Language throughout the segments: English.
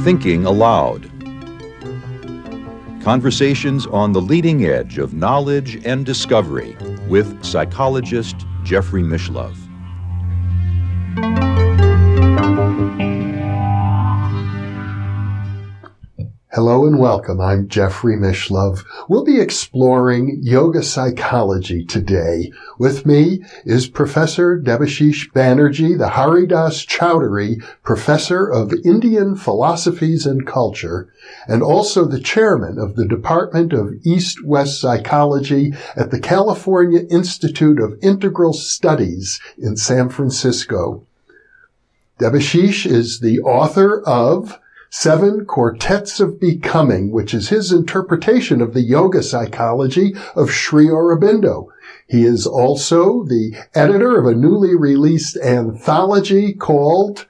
Thinking Aloud. Conversations on the leading edge of knowledge and discovery with psychologist Jeffrey Mishlove. Hello and welcome. I'm Jeffrey Mishlove. We'll be exploring yoga psychology today. With me is Professor Debashish Banerji, the Haridas Chaudhuri Professor of Indian Philosophies and Culture, and also the chairman of the Department of East-West Psychology at the California Institute of Integral Studies in San Francisco. Debashish is the author of Seven Quartets of Becoming, which is his interpretation of the yoga psychology of Sri Aurobindo. He is also the editor of a newly released anthology called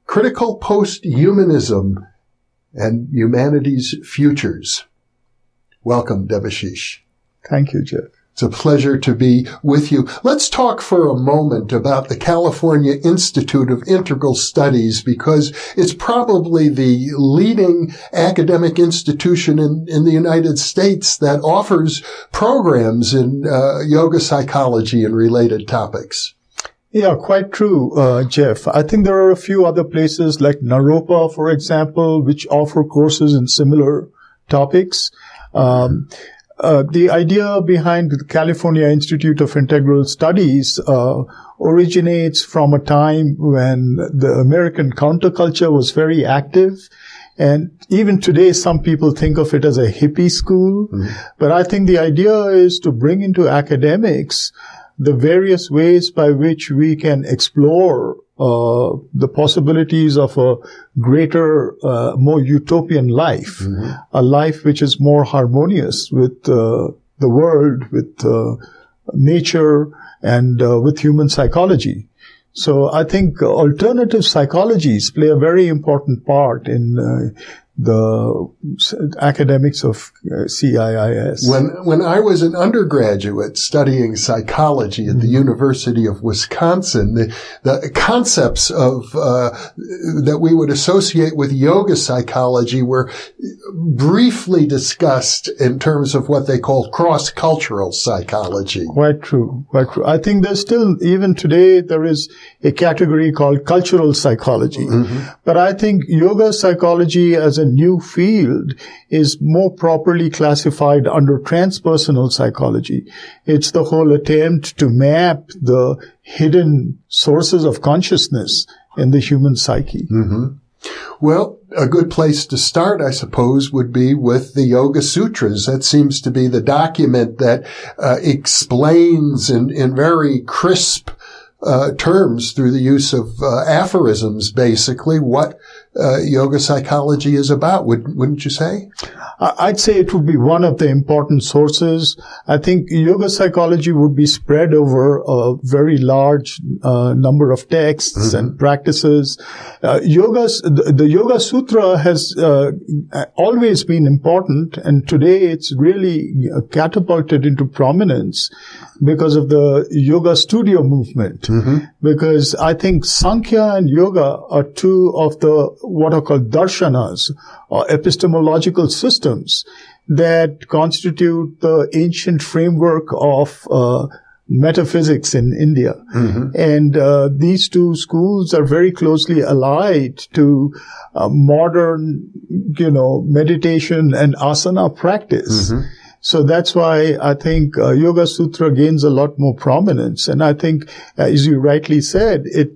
Critical Posthumanism and Humanity's Futures. Welcome, Debashish. Thank you, Jeff. It's a pleasure to be with you. Let's talk for a moment about the California Institute of Integral Studies, because it's probably the leading academic institution in the United States that offers programs in yoga psychology and related topics. Yeah, quite true, Jeff. I think there are a few other places like Naropa, for example, which offer courses in similar topics. The idea behind the California Institute of Integral Studies originates from a time when the American counterculture was very active. And even today, some people think of it as a hippie school. Mm-hmm. But I think the idea is to bring into academics the various ways by which we can explore the possibilities of a greater, more utopian life, mm-hmm. a life which is more harmonious with the world, with nature, and with human psychology. So I think alternative psychologies play a very important part in the academics of CIIS. When I was an undergraduate studying psychology at the University of Wisconsin, the concepts of that we would associate with yoga psychology were briefly discussed in terms of what they call cross-cultural psychology. Quite true, quite true. I think there's still, even today, there is a category called cultural psychology. Mm-hmm. But I think yoga psychology as a new field is more properly classified under transpersonal psychology. It's the whole attempt to map the hidden sources of consciousness in the human psyche. Mm-hmm. Well, a good place to start, I suppose, would be with the Yoga Sutras. That seems to be the document that explains in very crisp terms through the use of aphorisms, basically, what yoga psychology is about, wouldn't you say? I'd say it would be one of the important sources. I think yoga psychology would be spread over a very large number of texts mm-hmm. and practices. The Yoga Sutra has always been important, and today it's really catapulted into prominence because of the yoga studio movement. Mm-hmm. Because I think Sankhya and yoga are two of the what are called darshanas, or epistemological systems that constitute the ancient framework of metaphysics in India. Mm-hmm. And these two schools are very closely allied to modern, meditation and asana practice. Mm-hmm. So that's why I think Yoga Sutra gains a lot more prominence. And I think, as you rightly said, it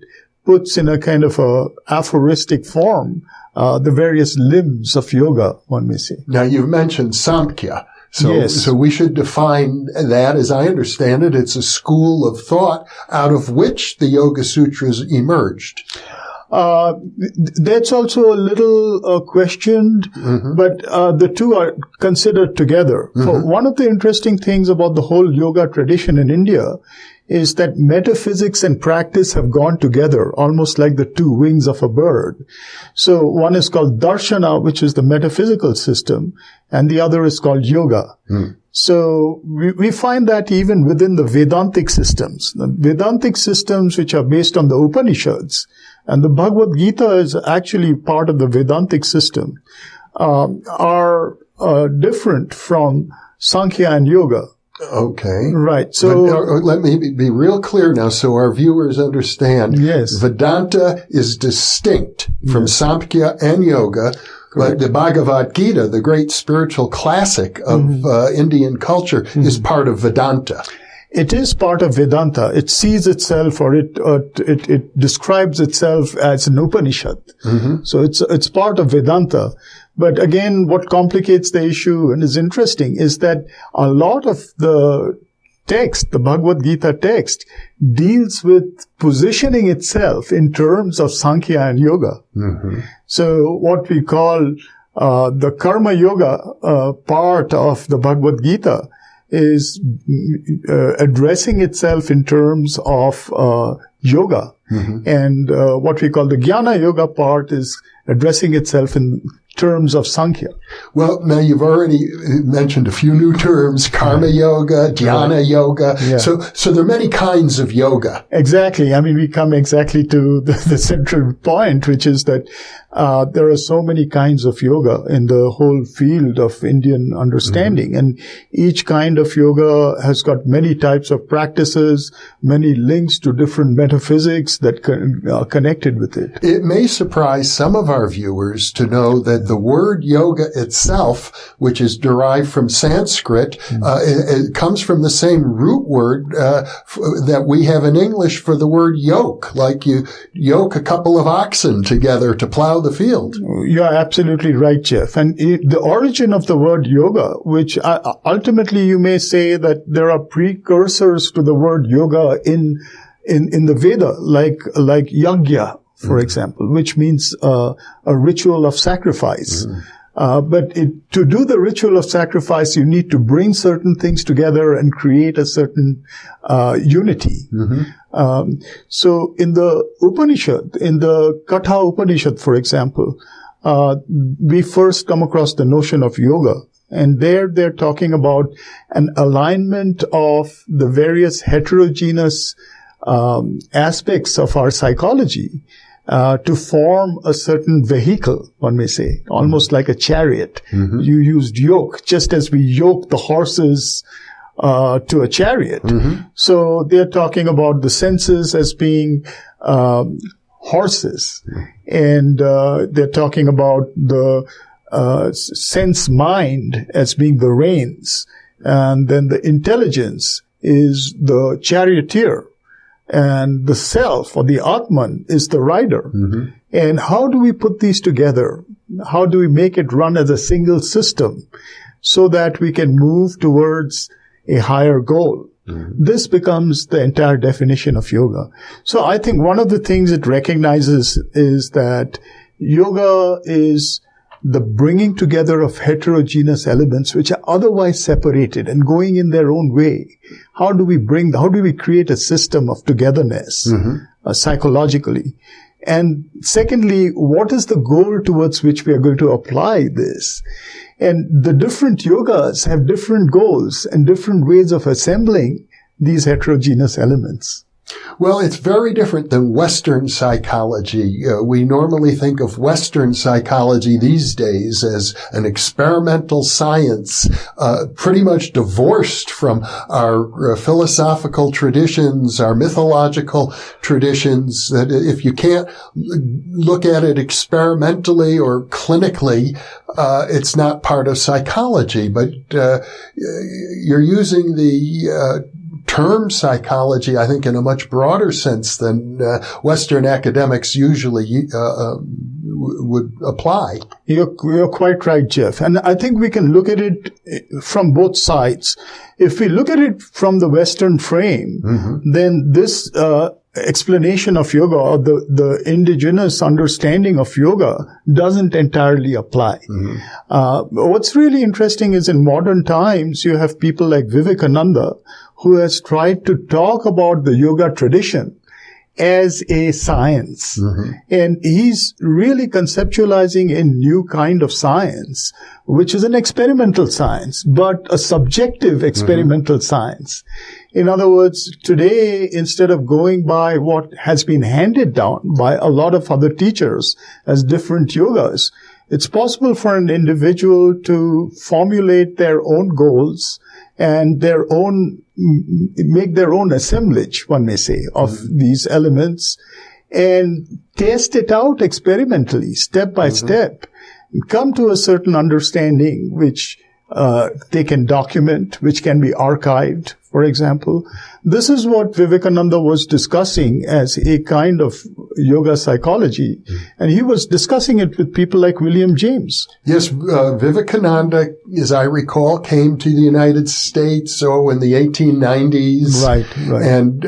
puts in a kind of a aphoristic form the various limbs of yoga, one may say. Now, you've mentioned Samkhya. Yes. So we should define that. As I understand it, it's a school of thought out of which the Yoga Sutras emerged. That's also a little questioned, mm-hmm. but the two are considered together. Mm-hmm. For one of the interesting things about the whole yoga tradition in India is that metaphysics and practice have gone together, almost like the two wings of a bird. So one is called darshana, which is the metaphysical system, and the other is called yoga. Mm. So we find that even within the Vedantic systems, which are based on the Upanishads, and the Bhagavad Gita is actually part of the Vedantic system, are different from Sankhya and Yoga. Okay. Right. So let me be real clear now so our viewers understand. Yes. Vedanta is distinct from Samkhya and Yoga. But the Bhagavad Gita, the great spiritual classic of Indian culture, is part of Vedanta. It is part of Vedanta. It sees itself, or it describes itself as an Upanishad. So it's part of Vedanta. But again, what complicates the issue and is interesting is that a lot of the text, the Bhagavad Gita text, deals with positioning itself in terms of Sankhya and Yoga. So what we call the Karma Yoga part of the Bhagavad Gita is addressing itself in terms of yoga. And what we call the Jnana Yoga part is addressing itself in terms of Sankhya. Well, now you've already mentioned a few new terms, Karma Yoga, Dhyana Yoga. So there are many kinds of yoga. Exactly. I mean, we come exactly to the central point, which is that there are so many kinds of yoga in the whole field of Indian understanding. And each kind of yoga has got many types of practices, many links to different metaphysics that are connected with it. It may surprise some of our viewers to know that the word yoga itself, which is derived from Sanskrit, it comes from the same root word that we have in English for the word yoke, like you yoke a couple of oxen together to plow the field. You are absolutely right, Jeff. And the origin of the word yoga, which ultimately you may say that there are precursors to the word yoga in the Veda, like yagya, for example, which means a ritual of sacrifice. But to do the ritual of sacrifice, you need to bring certain things together and create a certain unity. So in the Upanishad, in the Katha Upanishad, for example, we first come across the notion of yoga. And there they're talking about an alignment of the various heterogeneous aspects of our psychology to form a certain vehicle, one may say, almost like a chariot. You used yoke, just as we yoke the horses to a chariot. So they're talking about the senses as being horses. And they're talking about the sense mind as being the reins. And then the intelligence is the charioteer. And the self, or the Atman, is the rider. And how do we put these together? How do we make it run as a single system so that we can move towards a higher goal? This becomes the entire definition of yoga. So I think one of the things it recognizes is that yoga is the bringing together of heterogeneous elements which are otherwise separated and going in their own way. How do we create a system of togetherness psychologically? And secondly, what is the goal towards which we are going to apply this? And the different yogas have different goals and different ways of assembling these heterogeneous elements. Well, it's very different than Western psychology. We normally think of Western psychology these days as an experimental science, pretty much divorced from our philosophical traditions, our mythological traditions, that if you can't look at it experimentally or clinically, it's not part of psychology. But you're using the term psychology, I think, in a much broader sense than Western academics usually would apply. You're quite right, Jeff. And I think we can look at it from both sides. If we look at it from the Western frame, then this explanation of yoga, or the indigenous understanding of yoga, doesn't entirely apply. What's really interesting is in modern times, you have people like Vivekananda, who has tried to talk about the yoga tradition as a science. And he's really conceptualizing a new kind of science, which is an experimental science, but a subjective experimental science. In other words, today, instead of going by what has been handed down by a lot of other teachers as different yogas, it's possible for an individual to formulate their own goals and make their own assemblage, one may say, of these elements and test it out experimentally, step by step, and come to a certain understanding which they can document, which can be archived, for example. This is what Vivekananda was discussing as a kind of yoga psychology. And he was discussing it with people like William James. Yes, Vivekananda, as I recall, came to the United States in the 1890s. Right. And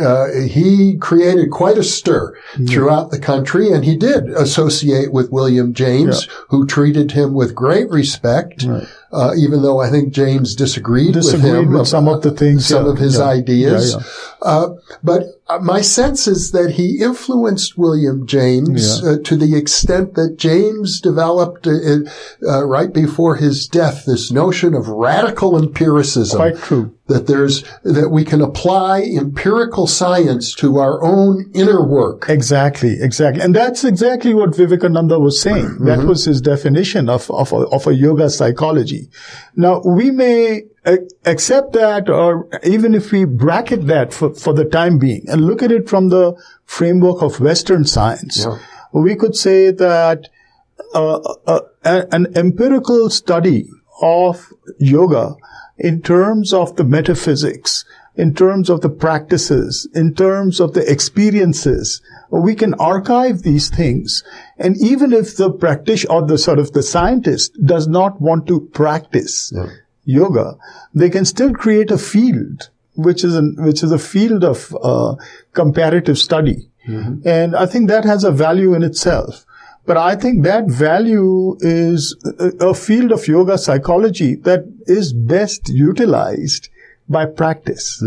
he created quite a stir throughout the country. And he did associate with William James, who treated him with great respect. Right. Even though I think James disagreed with him with some of the things, some of his ideas. But my sense is that he influenced William James to the extent that James developed right before his death this notion of radical empiricism. Quite true. That we can apply empirical science to our own inner work. Exactly. And that's exactly what Vivekananda was saying. That was his definition of a yoga psychology. Now, we may accept that, or even if we bracket that for the time being and look at it from the framework of Western science, we could say that an empirical study of yoga in terms of the metaphysics, in terms of the practices, in terms of the experiences, we can archive these things. And even if the practitioner or the scientist does not want to practice yoga, they can still create a field, which is a field of comparative study. And I think that has a value in itself. But I think that value is a field of yoga psychology that is best utilized by practice.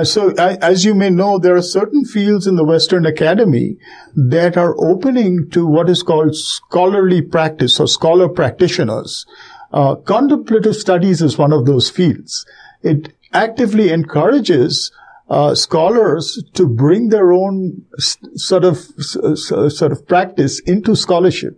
So as you may know, there are certain fields in the Western Academy that are opening to what is called scholarly practice or scholar practitioners. Contemplative studies is one of those fields. It actively encourages scholars to bring their own sort of practice into scholarship.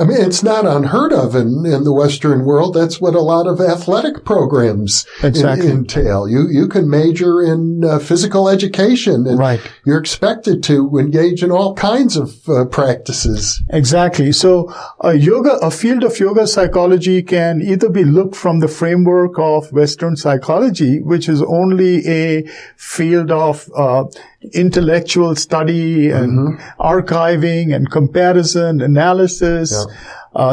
I mean, it's not unheard of in the Western world. That's what a lot of athletic programs entail. You can major in physical education, and you're expected to engage in all kinds of practices. Exactly. So a field of yoga psychology can either be looked from the framework of Western psychology, which is only a field of intellectual study and archiving and comparison, analysis,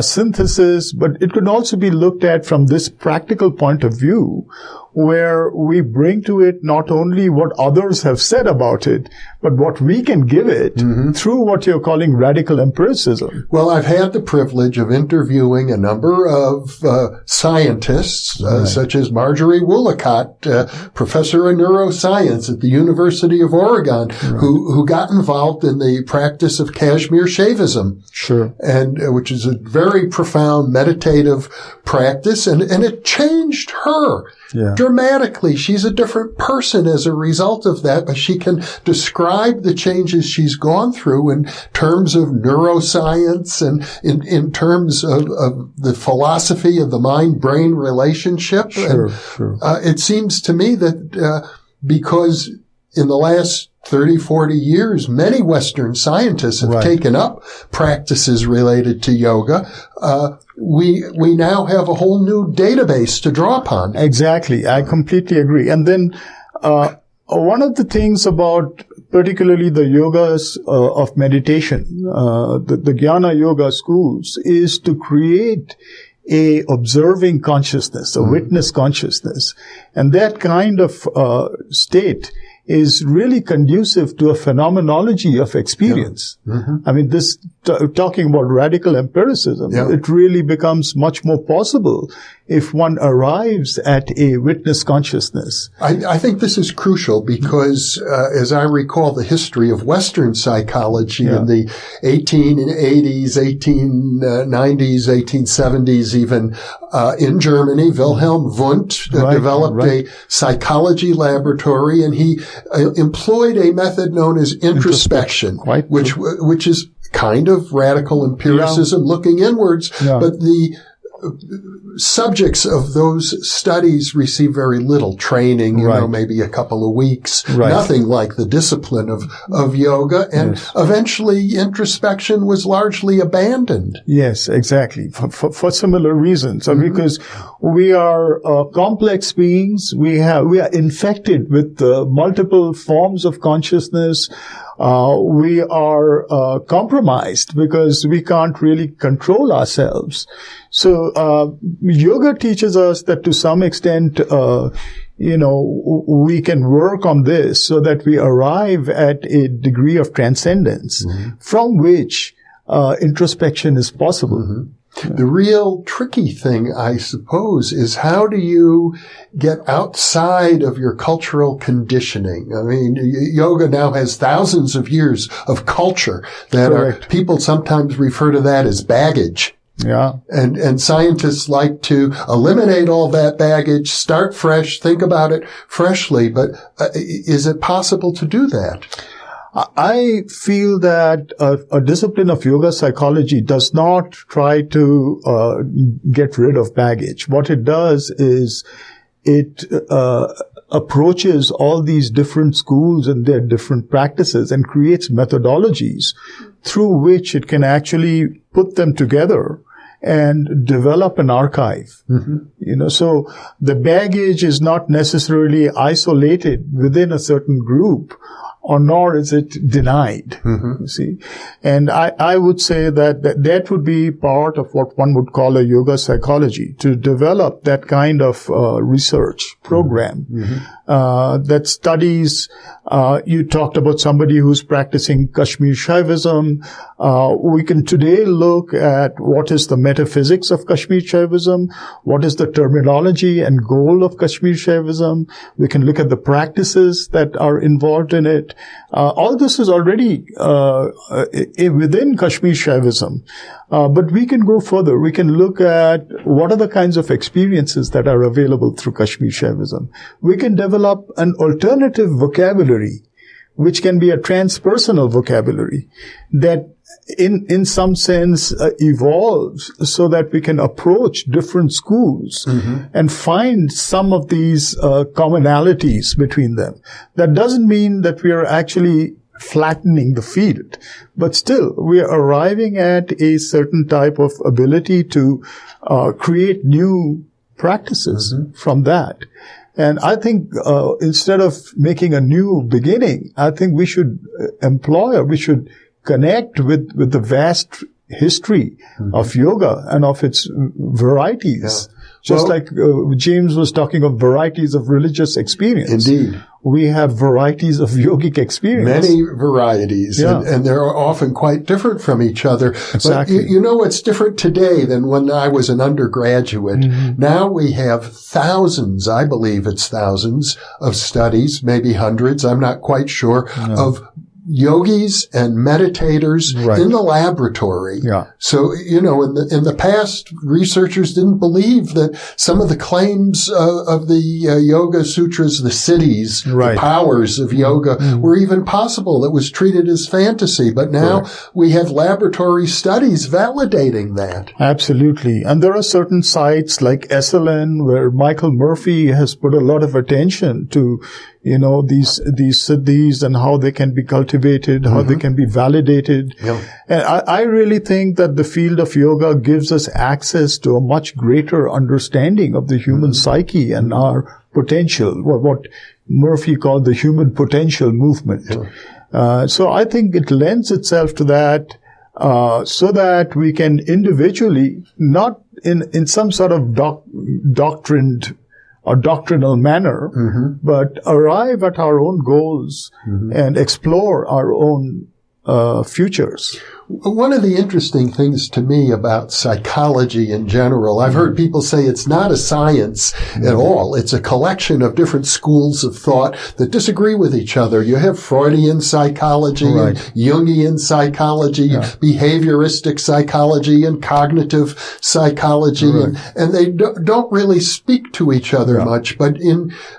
synthesis, but it could also be looked at from this practical point of view, where we bring to it not only what others have said about it, but what we can give it through what you're calling radical empiricism. Well, I've had the privilege of interviewing a number of scientists, such as Marjorie Woolacott, professor of neuroscience at the University of Oregon, who got involved in the practice of Kashmir Shaivism. And which is a very profound meditative practice, and it changed her. Dramatically. She's a different person as a result of that, but she can describe the changes she's gone through in terms of neuroscience and in terms of the philosophy of the mind-brain relationship. It seems to me that because in the last 30, 40 years, many Western scientists have taken up practices related to yoga. We now have a whole new database to draw upon. Exactly. I completely agree. And then, one of the things about particularly the yogas of meditation, the Jnana Yoga schools, is to create a observing consciousness, a witness consciousness. And that kind of state is really conducive to a phenomenology of experience. I mean, this talking about radical empiricism, it really becomes much more possible if one arrives at a witness consciousness. I think this is crucial because, as I recall the history of Western psychology in the 1880s, 1890s, 1870s, even in Germany, Wilhelm Wundt developed a psychology laboratory, and he employed a method known as introspection, which is kind of radical empiricism, looking inwards, but the subjects of those studies receive very little training, maybe a couple of weeks, nothing like the discipline of yoga, and eventually introspection was largely abandoned. Yes, exactly, for similar reasons. Because we are complex beings, we are infected with multiple forms of consciousness. We are compromised because we can't really control ourselves. So yoga teaches us that to some extent, we can work on this so that we arrive at a degree of transcendence from which introspection is possible. The real tricky thing, I suppose, is how do you get outside of your cultural conditioning? I mean, yoga now has thousands of years of culture that people sometimes refer to that as baggage. And scientists like to eliminate all that baggage, start fresh, think about it freshly. But is it possible to do that? I feel that a discipline of yoga psychology does not try to get rid of baggage. What it does is it approaches all these different schools and their different practices and creates methodologies through which it can actually put them together and develop an archive. So the baggage is not necessarily isolated within a certain group, or nor is it denied, you see. And I would say that would be part of what one would call a yoga psychology, to develop that kind of research program that studies. You talked about somebody who's practicing Kashmir Shaivism. We can today look at what is the metaphysics of Kashmir Shaivism, what is the terminology and goal of Kashmir Shaivism. We can look at the practices that are involved in it. All this is already within Kashmir Shaivism. But we can go further. We can look at what are the kinds of experiences that are available through Kashmir Shaivism. We can develop an alternative vocabulary, which can be a transpersonal vocabulary that in some sense evolves so that we can approach different schools and find some of these commonalities between them. That doesn't mean that we are actually flattening the field, but still we are arriving at a certain type of ability to create new practices from that. And I think instead of making a new beginning, I think we should we should connect with the vast history of yoga and of its varieties. Just like James was talking of varieties of religious experience. Indeed. We have varieties of yogic experience. Many varieties, and they're often quite different from each other. Exactly. But you know what's different today than when I was an undergraduate? Now we have thousands, I believe it's thousands, of studies, maybe hundreds, I'm not quite sure, of yogis and meditators in the laboratory. So, in the past, researchers didn't believe that some of the claims of the Yoga Sutras, the siddhis, the powers of yoga were even possible. It was treated as fantasy. But now we have laboratory studies validating that. Absolutely. And there are certain sites like SLN where Michael Murphy has put a lot of attention to these siddhis and how they can be cultivated, how they can be validated. And I really think that the field of yoga gives us access to a much greater understanding of the human psyche and our potential, what Murphy called the human potential movement. So I think it lends itself to that, so that we can individually, not in some sort of doctrined or doctrinal manner, but arrive at our own goals and explore our own futures. One of the interesting things to me about psychology in general, I've heard people say it's not a science at all. It's a collection of different schools of thought that disagree with each other. You have Freudian psychology, and Jungian psychology, behavioristic psychology, and cognitive psychology, and they don't really speak to each other much. But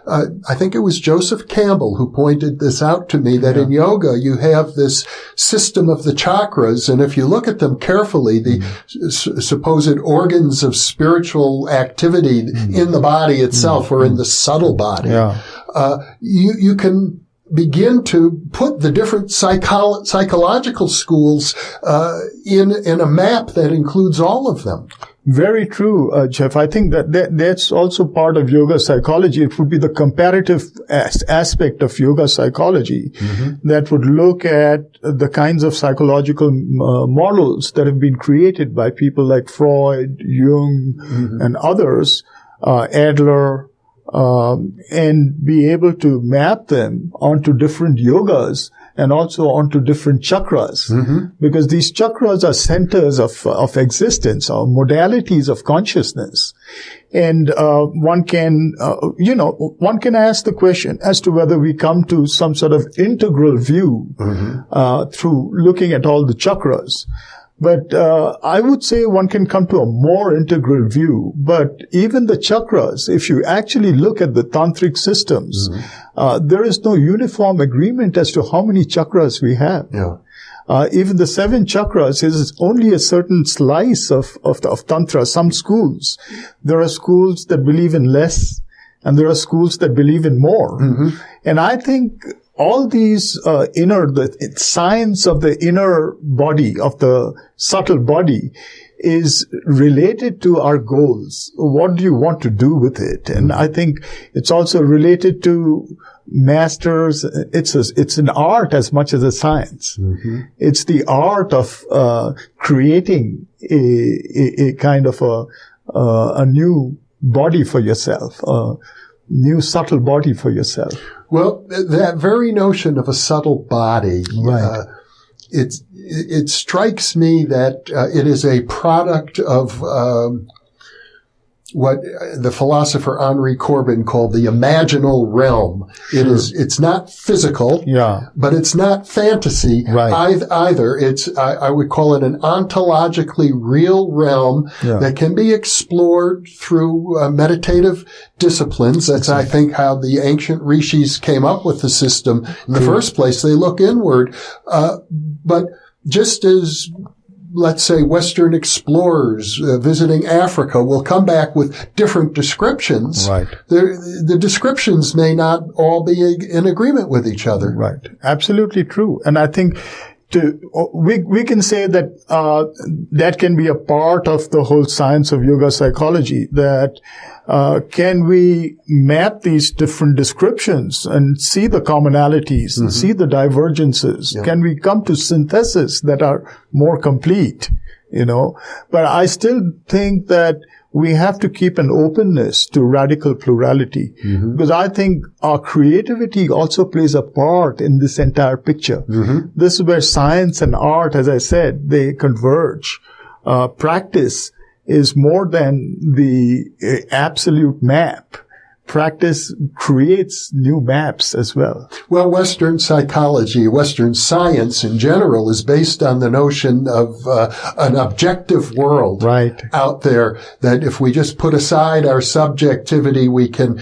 I think it was Joseph Campbell who pointed this out to me, that in yoga you have this system of the chakras, and if you look at them carefully, the supposed organs of spiritual activity in the body itself or in the subtle body, you can begin to put the different psychological schools in a map that includes all of them. Very true, Jeff. I think that's also part of yoga psychology. It would be the comparative aspect of yoga psychology that would look at the kinds of psychological models that have been created by people like Freud, Jung, and others, Adler, and be able to map them onto different yogas and also onto different chakras, because these chakras are centers of existence, or modalities of consciousness. And one can ask the question as to whether we come to some sort of integral view through looking at all the chakras. But I would say one can come to a more integral view. But even the chakras, if you actually look at the tantric systems, there is no uniform agreement as to how many chakras we have. Even the 7 chakras is only a certain slice of tantra. Some schools, there are schools that believe in less, and there are schools that believe in more. And I think all these the science of the inner body, of the subtle body, is related to our goals. What do you want to do with it? And I think it's also related to masters. It's an art as much as a science. It's the art of creating a kind of a new body for yourself, a new subtle body for yourself. Well, that very notion of a subtle body, it strikes me that it is a product of what the philosopher Henri Corbin called the imaginal realm. It's not physical, but it's not fantasy either. I would call it an ontologically real realm that can be explored through meditative disciplines. That's, I think, how the ancient rishis came up with the system in the first place. They look inward, but just as, let's say, Western explorers visiting Africa will come back with different descriptions. The descriptions may not all be in agreement with each other. Absolutely true. And I think we can say that that can be a part of the whole science of yoga psychology, that can we map these different descriptions and see the commonalities and see the divergences? Can we come to syntheses that are more complete, But I still think that we have to keep an openness to radical plurality, because I think our creativity also plays a part in this entire picture. This is where science and art, as I said, they converge. Practice is more than the absolute map. Practice creates new maps as well. Well, Western psychology, Western science in general is based on the notion of an objective world out there, that if we just put aside our subjectivity, we can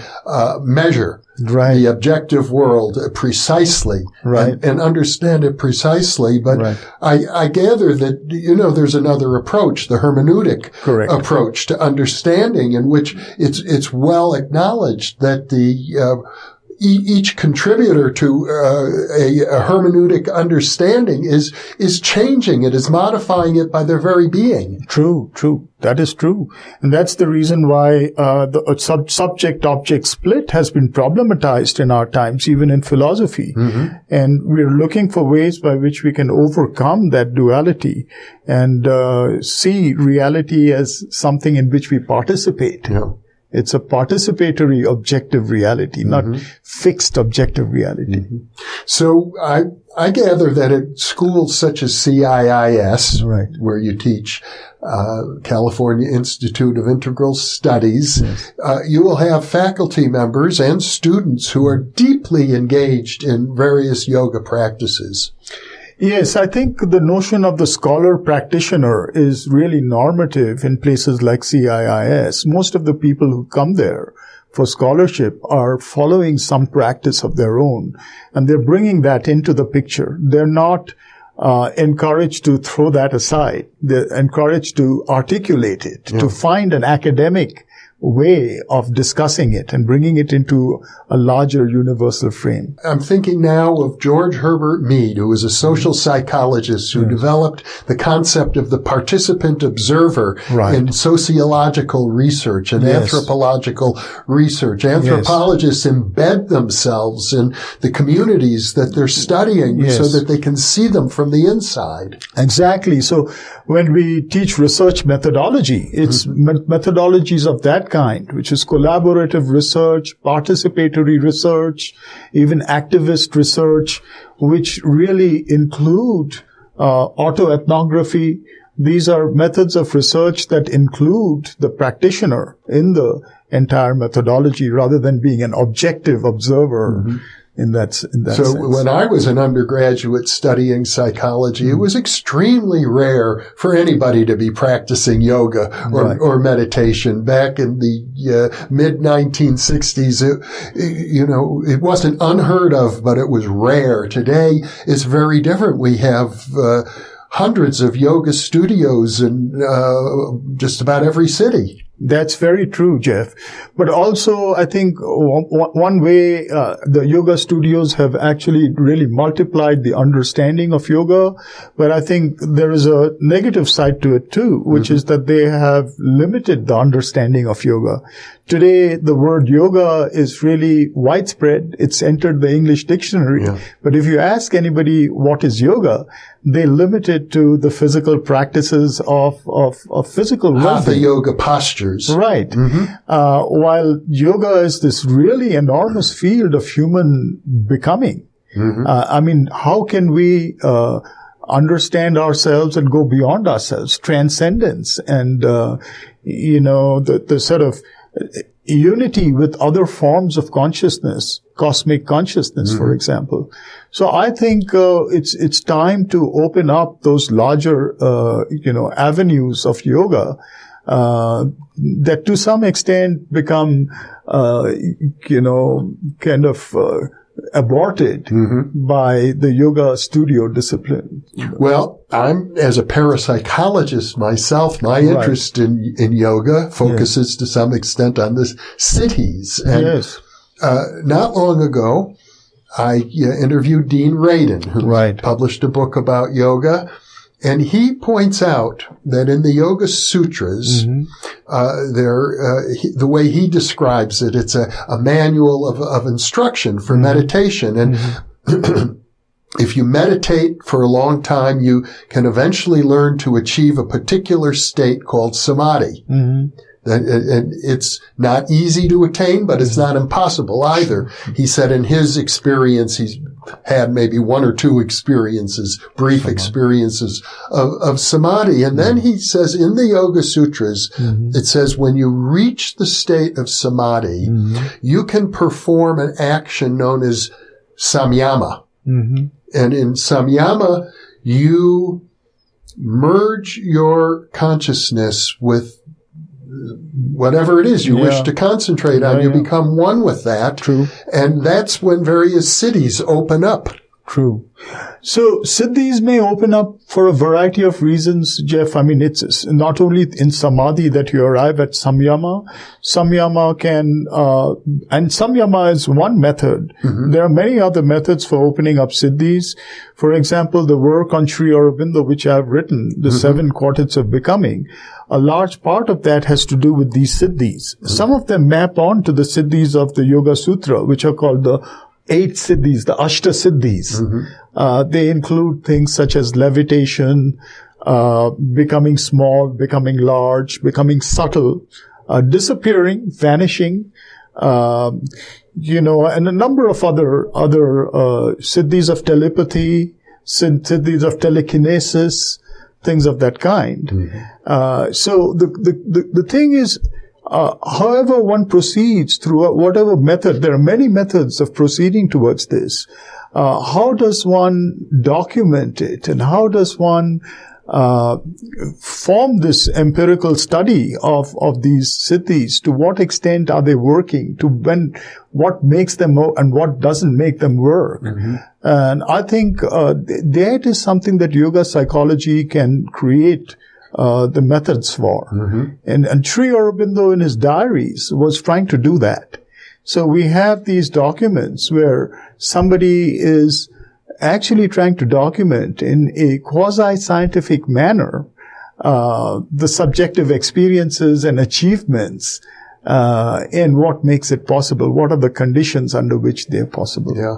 measure the objective world precisely and understand it precisely. But I gather that, there's another approach, the hermeneutic approach to understanding, in which it's well acknowledged that each contributor to a hermeneutic understanding is changing it, is modifying it by their very being. True. That is true. And that's the reason why the subject-object split has been problematized in our times, even in philosophy. And we're looking for ways by which we can overcome that duality and see reality as something in which we participate. It's a participatory objective reality, not fixed objective reality. So I gather that at schools such as CIIS, Right. where you teach California Institute of Integral Studies, you will have faculty members and students who are deeply engaged in various yoga practices. Yes, I think the notion of the scholar practitioner is really normative in places like CIIS. Most of the people who come there for scholarship are following some practice of their own, and they're bringing that into the picture. They're not encouraged to throw that aside. They're encouraged to articulate it, to find an academic way of discussing it and bringing it into a larger universal frame. I'm thinking now of George Herbert Mead, who was a social psychologist who developed the concept of the participant observer in sociological research and anthropological research. Anthropologists embed themselves in the communities that they're studying so that they can see them from the inside. Exactly. So when we teach research methodology, it's methodologies of that kind, which is collaborative research, participatory research, even activist research, which really include autoethnography. These are methods of research that include the practitioner in the entire methodology rather than being an objective observer. In that sense. So when I was an undergraduate studying psychology, it was extremely rare for anybody to be practicing yoga or meditation. Back in the mid-1960s, it wasn't unheard of, but it was rare. Today, it's very different. We have hundreds of yoga studios in just about every city. That's very true, Jeff. But also, I think one way the yoga studios have actually really multiplied the understanding of yoga, but I think there is a negative side to it too, which is that they have limited the understanding of yoga. Today, the word yoga is really widespread. It's entered the English dictionary. But if you ask anybody what is yoga, they limit it to the physical practices of physical well-being. Hatha yoga postures. Right. While yoga is this really enormous field of human becoming. I mean, how can we understand ourselves and go beyond ourselves? Transcendence and, the sort of unity with other forms of consciousness, cosmic consciousness, for example. So I think it's time to open up those larger, avenues of yoga that to some extent become, aborted by the yoga studio discipline. Well, as a parapsychologist myself, my interest in yoga focuses to some extent on the cities. And not long ago, I interviewed Dean Radin, who published a book about yoga. And he points out that in the Yoga Sutras, the way he describes it, it's a manual of instruction for meditation. And if you meditate for a long time, you can eventually learn to achieve a particular state called samadhi. And it's not easy to attain, but it's not impossible either. He said in his experience, he's had maybe one or two experiences, brief experiences of samadhi. And then he says in the Yoga Sutras, it says when you reach the state of samadhi, you can perform an action known as Samyama. And in Samyama, you merge your consciousness with whatever it is you wish to concentrate on. You become one with that. True. And that's when various cities open up. True. So siddhis may open up for a variety of reasons, Jeff. I mean, it's not only in samadhi that you arrive at samyama. Samyama and samyama is one method. There are many other methods for opening up siddhis. For example, the work on Sri Aurobindo, which I've written, the Seven Quartets of Becoming, a large part of that has to do with these siddhis. Some of them map on to the siddhis of the Yoga Sutra, which are called the 8 siddhis, the Ashta siddhis. They include things such as levitation, becoming small, becoming large, becoming subtle, disappearing, vanishing, and a number of other siddhis of telepathy, siddhis of telekinesis, things of that kind. Mm-hmm. So the thing is, however one proceeds through whatever method, there are many methods of proceeding towards this. How does one document it, and how does one form this empirical study of these siddhis? To what extent are they working? What makes them and what doesn't make them work? Mm-hmm. And I think that is something that yoga psychology can create the methods for. Mm-hmm. And Sri Aurobindo in his diaries was trying to do that. So we have these documents where somebody is actually trying to document in a quasi-scientific manner the subjective experiences and achievements and what makes it possible. What are the conditions under which they're possible? Yeah.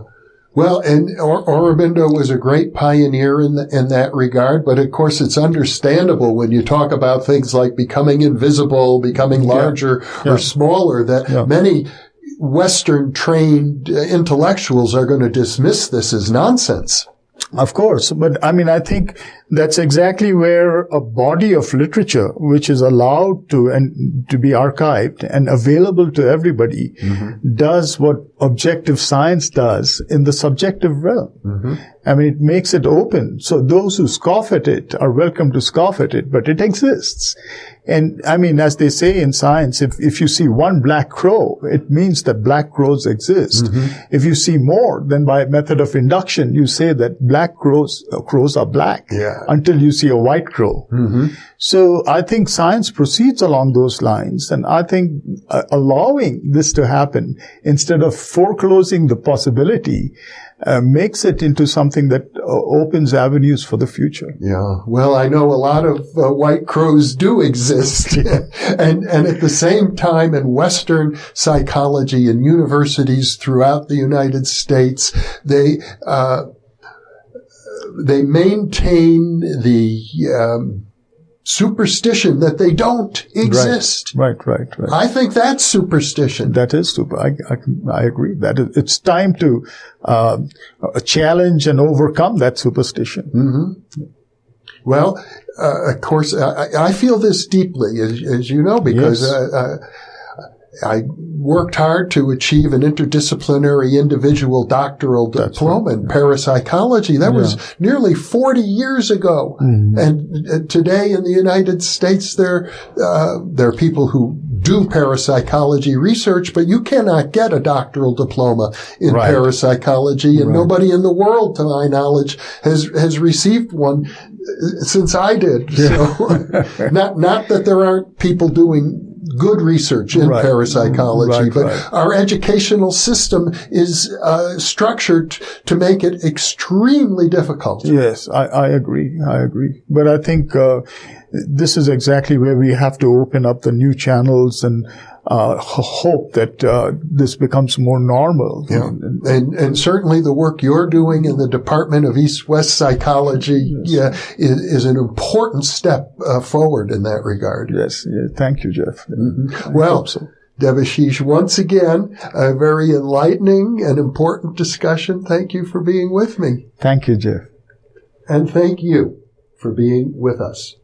Well, and Aurobindo was a great pioneer in that regard, but of course it's understandable when you talk about things like becoming invisible, becoming larger or smaller, that many Western-trained intellectuals are going to dismiss this as nonsense. Of course, but I think that's exactly where a body of literature, which is allowed to be archived and available to everybody, mm-hmm. does what objective science does in the subjective realm. Mm-hmm. It makes it open. So those who scoff at it are welcome to scoff at it, but it exists. And as they say in science, if you see one black crow, it means that black crows exist. Mm-hmm. If you see more, then by method of induction, you say that black crows are black until you see a white crow. Mm-hmm. So I think science proceeds along those lines. And I think allowing this to happen instead of foreclosing the possibility makes it into something that opens avenues for the future. Yeah. Well, I know a lot of white crows do exist. and at the same time, in Western psychology and universities throughout the United States, they maintain the superstition that they don't exist. Right. I think that's superstition. That is super. I agree. It's time to challenge and overcome that superstition. Mm-hmm. Well, of course, I feel this deeply, as you know, because I worked hard to achieve an interdisciplinary individual doctoral diploma in parapsychology. That was nearly 40 years ago. Mm-hmm. And today in the United States, there are people who do parapsychology research, but you cannot get a doctoral diploma in parapsychology, and nobody in the world, to my knowledge, has received one since I did. So, not that there aren't people doing good research in parapsychology, but our educational system is structured to make it extremely difficult. Yes, I agree. But I think this is exactly where we have to open up the new channels and hope that this becomes more normal. Yeah. And certainly the work you're doing in the Department of East-West Psychology is an important step forward in that regard. Yes. Thank you, Jeff. Mm-hmm. Well, Debashish, once again, a very enlightening and important discussion. Thank you for being with me. Thank you, Jeff. And thank you for being with us.